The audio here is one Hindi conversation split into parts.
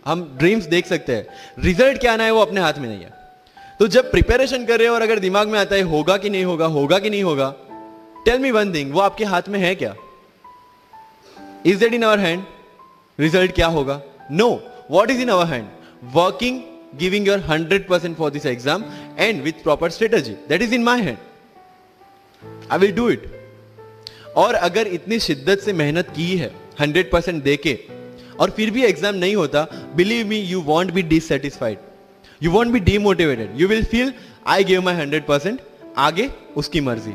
हम ड्रीम्स देख सकते हैं, रिजल्ट क्या आना है वो अपने हाथ में नहीं है। तो जब प्रिपरेशन कर रहे हो और अगर दिमाग में आता है होगा कि नहीं होगा, होगा कि नहीं होगा, टेल मी वन थिंग, वो आपके हाथ में है क्या? Is that in our hand? Result क्या होगा? No, what is in our hand? Working, giving your 100% for this exam and with proper strategy, that is in my hand. I will do it. और अगर इतनी शिद्दत से मेहनत की है 100% देके और फिर भी एग्जाम नहीं होता, believe me, you won't be dissatisfied, you won't be demotivated, you will feel I give my 100%, आगे उसकी मर्जी।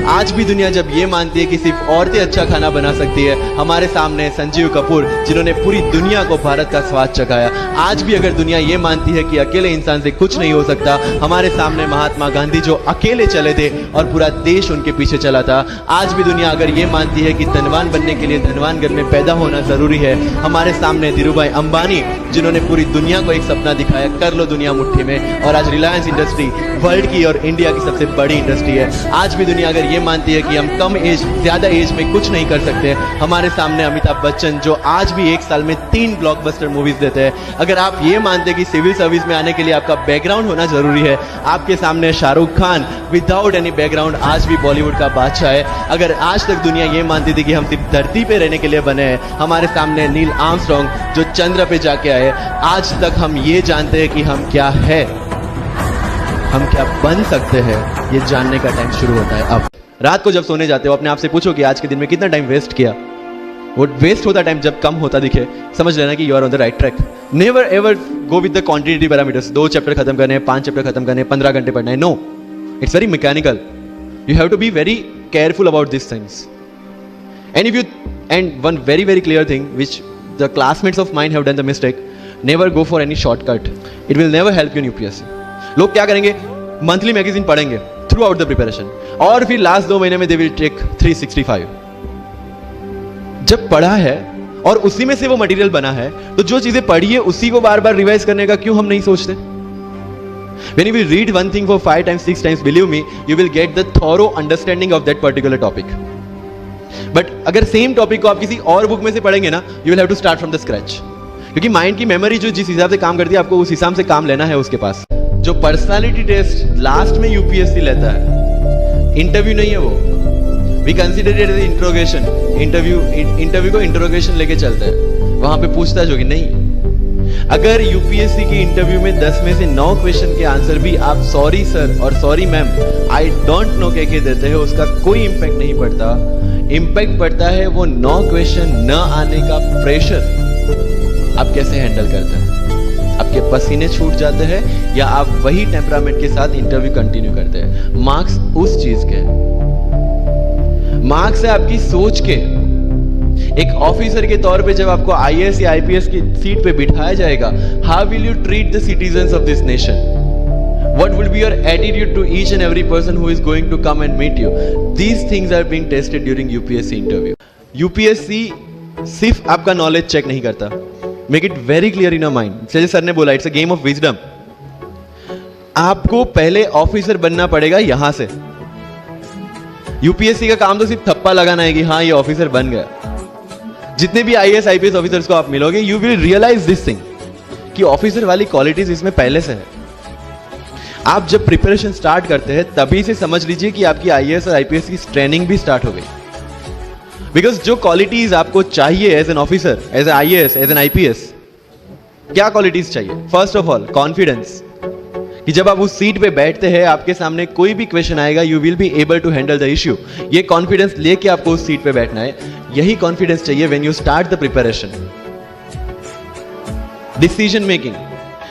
आज भी दुनिया जब ये मानती है कि सिर्फ औरतें अच्छा खाना बना सकती है, हमारे सामने संजीव कपूर जिन्होंने पूरी दुनिया को भारत का स्वाद चखाया। आज भी अगर दुनिया ये मानती है कि अकेले इंसान से कुछ नहीं हो सकता, हमारे सामने महात्मा गांधी जो अकेले चले थे और पूरा देश उनके पीछे चला था। आज भी दुनिया अगर ये मानती है कि धनवान बनने के लिए धनवान घर में पैदा होना जरूरी है, हमारे सामने धीरूभाई अंबानी जिन्होंने पूरी दुनिया को एक सपना दिखाया, कर लो दुनिया मुट्ठी में, और आज रिलायंस इंडस्ट्री वर्ल्ड की और इंडिया की सबसे बड़ी इंडस्ट्री है। आज भी दुनिया अगर ये मानती है कि हम कम एज, ज्यादा एज में कुछ नहीं कर सकते, हमारे सामने अमिताभ बच्चन जो आज भी एक साल में 3 ब्लॉकबस्टर मूवीज देते हैं। अगर आप ये मानते हैं कि सिविल सर्विस में आने के लिए आपका बैकग्राउंड होना जरूरी है, आपके सामने Shahrukh Khan without any background आज भी बॉलीवुड का बादशाह है। अगर आज तक दुनिया ये मानती थी कि हम सिर्फ धरती पे रहने के लिए बने हैं, हमारे सामने नील आर्मस्ट्रॉन्ग जो चंद्र पे जाके आए, आज तक हम ये जानते हैं कि हम क्या है, हम क्या बन सकते हैं, ये जानने का टाइम शुरू होता है अब। रात को जब सोने जाते हो अपने आप से पूछो कि आज के दिन में कितना टाइम वेस्ट किया। वो वेस्ट होता टाइम जब कम होता दिखे, समझ लेना कि you are on the right track. Never ever go with the quantity parameters, 2 chapter खत्म करने हैं, 5 चैप्टर खत्म करने हैं, 15 घंटे पढ़ना है। No, it's very mechanical. You have to be very careful about this things. And if you, and one very very clear thing which the classmates of mine have done the mistake, never go for any shortcut, it will never help you in UPSC. लोग क्या करेंगे, मंथली मैगजीन पढ़ेंगे थ्रू आउट द प्रिपरेशन, और फिर लास्ट 2 महीने में दे विल टेक 365। जब पढ़ा है और उसी में से वो मटेरियल बना है, तो जो चीजें पढ़ी है उसी को बार बार रिवाइज करने का क्यों हम नहीं सोचते? When you will read one thing for 5 times, 6 times, believe me, you will get the thorough understanding of that particular topic. But अगर सेम टॉपिक को आप किसी और बुक में से पढ़ेंगे ना, you will have to start from the scratch. क्योंकि माइंड की मेमोरी जो जिस हिसाब से काम करती है, आपको उस हिसाब से काम लेना है उसके पास। जो पर्सनालिटी टेस्ट लास्ट में यूपीएससी लेता है, इंटरव्यू नहीं है वो, we consider it as interrogation. Interview को इंट्रोगेशन लेके चलते हैं, वहां पे पूछताछ होगी नहीं। अगर यूपीएससी की इंटरव्यू में 10 में से 9 क्वेश्चन के आंसर भी आप सॉरी सर और sorry ma'am, I don't know कह के देते हैं, उसका कोई इंपैक्ट नहीं पड़ता। इंपैक्ट पड़ता है वो 9 क्वेश्चन न आने का प्रेशर आप कैसे हैंडल करते हैं। आपके पसीने छूट जाते हैं या आप वही टेम्परामेंट के साथ इंटरव्यू कंटिन्यू करते हैं। मार्क्स उस चीज के, मार्क्स है आपकी सोच के। एक ऑफिसर के तौर पे जब आपको आईएएस या आईपीएस की सीट पे बिठाया जाएगा, how will you treat the citizens of this nation? What will be your attitude to each and every person who is going to come and meet you? These things are being tested during UPSC interview. UPSC सिर्फ आपका नॉलेज चेक नहीं करता, make it very clear in your mind. जैसे सर ने बोला, it's a game of wisdom. आपको पहले ऑफिसर बनना पड़ेगा यहां से। यूपीएससी का काम तो सिर्फ थप्पा लगाना है कि हाँ ये ऑफिसर बन गया। जितने भी आईएएस आईपीएस ऑफिसर्स को आप मिलोगे, you will realise this thing कि ऑफिसर वाली क्वालिटीज इसमें पहले से है। आप जब प्रिपरेशन स्टार्ट करते हैं तभी से समझ लीजिए कि आपकी आईएएस और आईपीएस की ट्रेनिंग भी स्टार्ट हो गई। बिकॉज जो क्वालिटीज आपको चाहिए as an officer, as an IAS, as an IPS, क्या क्वालिटीज चाहिए? फर्स्ट ऑफ ऑल कॉन्फिडेंस, कि जब आप उस सीट पे बैठते हैं, आपके सामने कोई भी क्वेश्चन आएगा, you will be able to handle the issue. ये कॉन्फिडेंस लेके आपको उस सीट पे बैठना है। यही कॉन्फिडेंस चाहिए when you start the preparation. Decision making,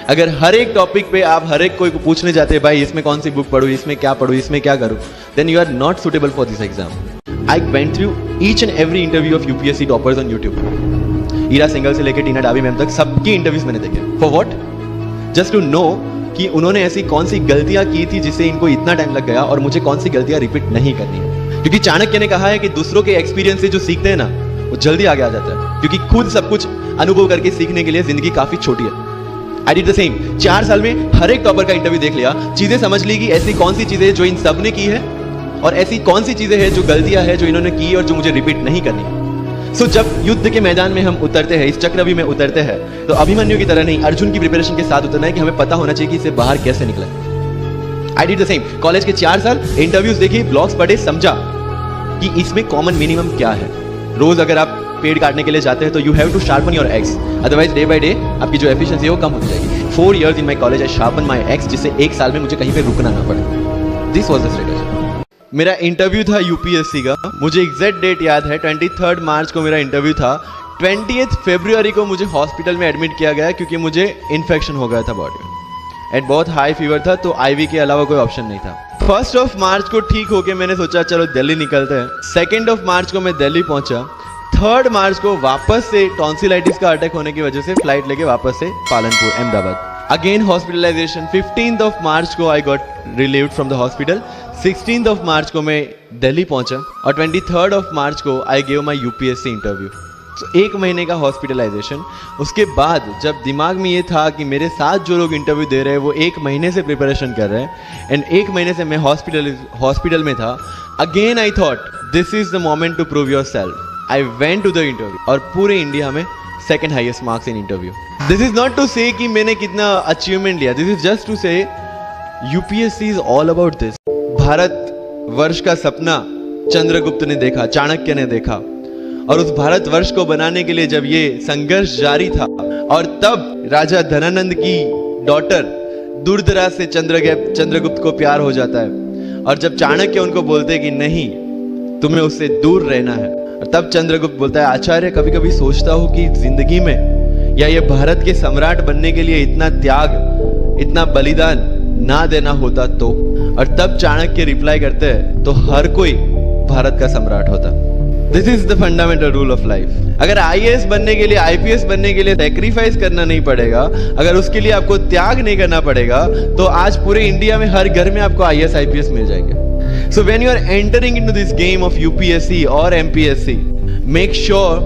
अगर हर एक टॉपिक पे आप हर एक कोई को पूछने जाते हैं, भाई इसमें कौन सी बुक पढूं, इसमें क्या पढूं, इसमें क्या करूं, then you are not suitable for this exam. I went through each and every interview of UPSC toppers on YouTube. Ira Singhal से लेकर टीना डाबी मैम तक सबकी इंटरव्यूज मैंने देखे। For what? Just to know कि उन्होंने ऐसी कौन सी गलतियां की थी जिससे इनको इतना टाइम लग गया और मुझे कौन सी गलतियां रिपीट नहीं करनी है। क्योंकि चाणक्य ने कहा है कि दूसरों के एक्सपीरियंस से जो सीखते हैं ना, वो जल्दी आगे आ जाता है, क्योंकि खुद सब कुछ अनुभव करके सीखने के लिए जिंदगी काफी छोटी है। I did the same. 4 साल में हर एक टॉपर का इंटरव्यू देख लिया, चीजें समझ ली कि ऐसी कौन सी चीजें जो इन सब ने की है और ऐसी कौन सी चीजें हैं जो गलतियां हैं जो इन्होंने की और जो मुझे रिपीट नहीं करनी। सो जब युद्ध के मैदान में हम उतरते हैं, इस चक्रव्यूह में उतरते हैं, तो अभिमन्यु की तरह नहीं, अर्जुन की प्रिपरेशन के साथ उतरना है कि हमें पता होना चाहिए कि इससे बाहर कैसे निकले। I did the same. College के 4 साल इंटरव्यूज देखी, ब्लॉग्स पढ़े, समझा कि इसमें कॉमन मिनिमम क्या है। रोज अगर आप पेड़ काटने के लिए जाते हैं तो you have to sharpen your axe, otherwise day by day आपकी जो एफिशिएंसी है वो कम होती जाएगी। 4 years in my college I sharpen my ex, जिससे 1 साल में मुझे कहीं पे रुकना ना पड़े। This was the strategy. मेरा इंटरव्यू था यूपीएससी का, मुझे एग्जैक्ट डेट याद है, 23 मार्च को मेरा इंटरव्यू था। 20 फरवरी को मुझे हॉस्पिटल में एडमिट किया गया क्योंकि मुझे इन्फेक्शन हो गया था बॉडी में, एंड बहुत हाई फीवर था, तो आईवी के अलावा कोई ऑप्शन नहीं था। 1 मार्च को ठीक होके मैंने सोचा चलो दिल्ली निकलते हैं। 2 मार्च को मैं दिल्ली पहुंचा। 3 मार्च को वापस से टॉन्सिलाइटिस का अटैक होने की वजह से फ्लाइट लेके वापस से Palanpur, Ahmedabad. Again hospitalization. 15 March को I got relieved from the hospital. 16 March को मैं दिल्ली पहुंचा और 23 मार्च को I gave my UPSC interview. तो 1 महीने का हॉस्पिटलाइजेशन। उसके बाद जब दिमाग में ये था कि मेरे साथ जो लोग इंटरव्यू दे रहे हैं वो 1 महीने से प्रिपरेशन कर रहे हैं, एंड 1 महीने से मैं हॉस्पिटल में था, again I thought this is the moment to prove yourself. I went to the interview और पूरे इंडिया में 2nd highest marks in interview. This is not to say कि मैंने कितना अचीवमेंट लिया, this is just to say UPSC is all about this. Bharat वर्ष का सपना चंद्रगुप्त ने देखा, चाणक्य ने देखा, और उस भारत वर्ष को बनाने के लिए जब ये संघर्ष जारी था, और तब राजा धनानंद की डॉटर दूरदराज से चंद्रगुप्त को प्यार हो जाता है, और जब चाणक्य उनको बोलते हैं कि नहीं तुम्हें उससे दूर रहना है, और तब चंद्रगुप्त बोलता है आचार्य कभी कभी सोचता हूं कि जिंदगी में या ये भारत के सम्राट बनने के लिए इतना त्याग, इतना बलिदान ना देना होता तो। और तब चाणक्य रिप्लाई करते हैं तो हर कोई भारत का सम्राट होता। This is the fundamental rule of life. अगर आईएएस बनने के लिए, आईपीएस बनने के लिए सैक्रिफाइस करना नहीं पड़ेगा, अगर उसके लिए आपको त्याग नहीं करना पड़ेगा, तो आज पूरे इंडिया में हर घर में आपको आईएएस आईपीएस मिल जाएंगे। So when you are entering into this game of UPSC or MPSC, make sure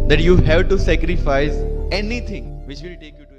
that you have to sacrifice anything which will take you to